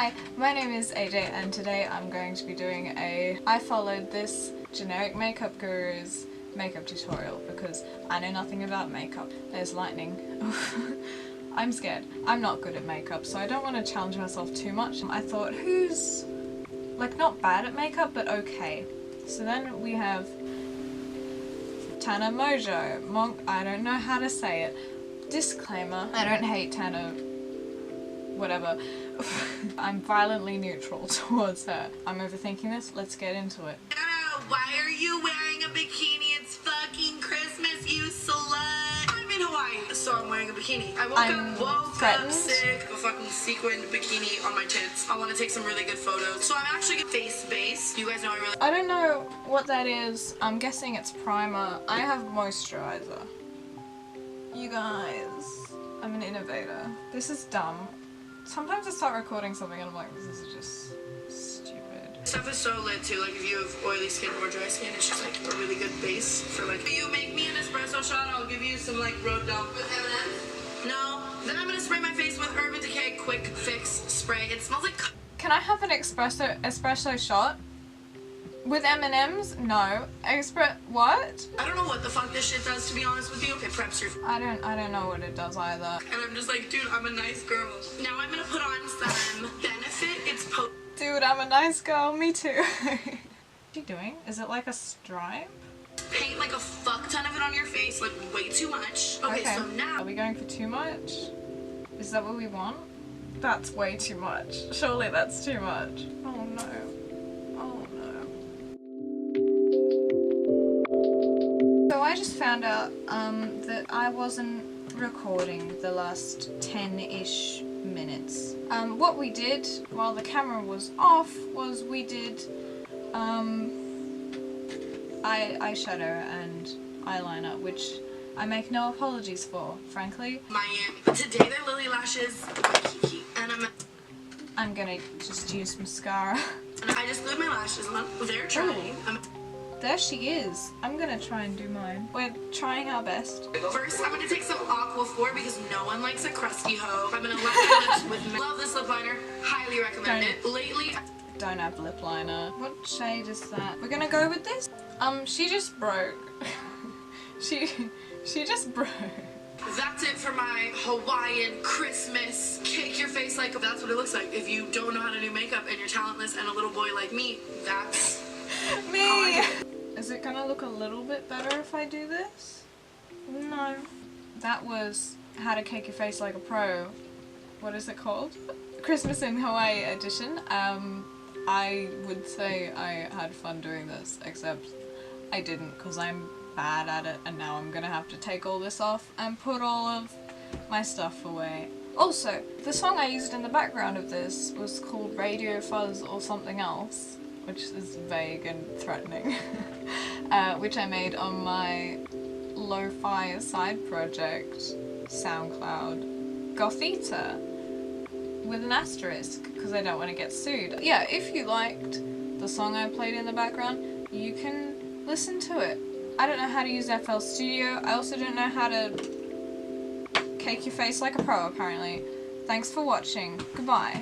Hi, my name is AJ and today I'm going to be doing I followed this generic makeup guru's makeup tutorial because I know nothing about makeup. There's lightning. I'm scared. I'm not good at makeup, so I don't want to challenge myself too much. I thought, who's like not bad at makeup but okay. So then we have Tana mongeau. I don't know how to say it. Disclaimer, I don't hate Tana, whatever. I'm violently neutral towards her. I'm overthinking this, let's get into it. Why are you wearing a bikini? It's fucking Christmas, you slut! I'm in Hawaii, so I'm wearing a bikini. I woke up sick of a fucking sequined bikini on my tits. I want to take some really good photos. So I'm actually face-based. You guys know I don't know what that is. I'm guessing it's primer. I have moisturizer. You guys, I'm an innovator. This is dumb. Sometimes I start recording something and I'm like, this is just stupid. Stuff is so lit too, like if you have oily skin or dry skin, it's just like a really good base for like, you make me an espresso shot, I'll give you some like road dog with M&M's. No, then I'm gonna spray my face with Urban Decay Quick Fix Spray. It smells like... Can I have an espresso shot? With M&M's? No. What? I don't know what the fuck this shit does, to be honest with you. It preps your... I don't know what it does either. And I'm just like, dude, I'm a nice girl. Now I'm gonna put on some Benefit. It's Dude, I'm a nice girl. Me too. What are you doing? Is it like a stripe? Paint like a fuck ton of it on your face, like way too much. Okay, so now... Are we going for too much? Is that what we want? That's way too much. Surely that's too much. Oh no. Oh no. So I just found out that I wasn't recording the last 10-ish minutes. What we did while the camera was off was we did eyeshadow and eyeliner, which I make no apologies for, frankly. Miami. But today they're Lily Lashes Kiki, and I'm gonna just use mascara. And I just glued my lashes on. They're trying. There she is. I'm gonna try and do mine. We're trying our best. First, I'm gonna take some Aquaphor because no one likes a crusty hoe. I'm gonna line my lips with love this lip liner. Highly recommend it. Lately, don't have lip liner. What shade is that? We're gonna go with this. She just broke. she just broke. That's it for my Hawaiian Christmas cake your face like. That's what it looks like. If you don't know how to do makeup and you're talentless and a little boy like me, that's me. Is it gonna look a little bit better if I do this? No. That was How to Cake Your Face Like a Pro. What is it called? Christmas in Hawaii edition. I would say I had fun doing this, except I didn't because I'm bad at it and now I'm gonna have to take all this off and put all of my stuff away. Also, the song I used in the background of this was called Radio Fuzz or something else, which is vague and threatening, which I made on my lo-fi side project, SoundCloud, Gothita, with an asterisk, because I don't want to get sued. Yeah, if you liked the song I played in the background, you can listen to it. I don't know how to use FL Studio. I also don't know how to cake your face like a pro, apparently. Thanks for watching. Goodbye.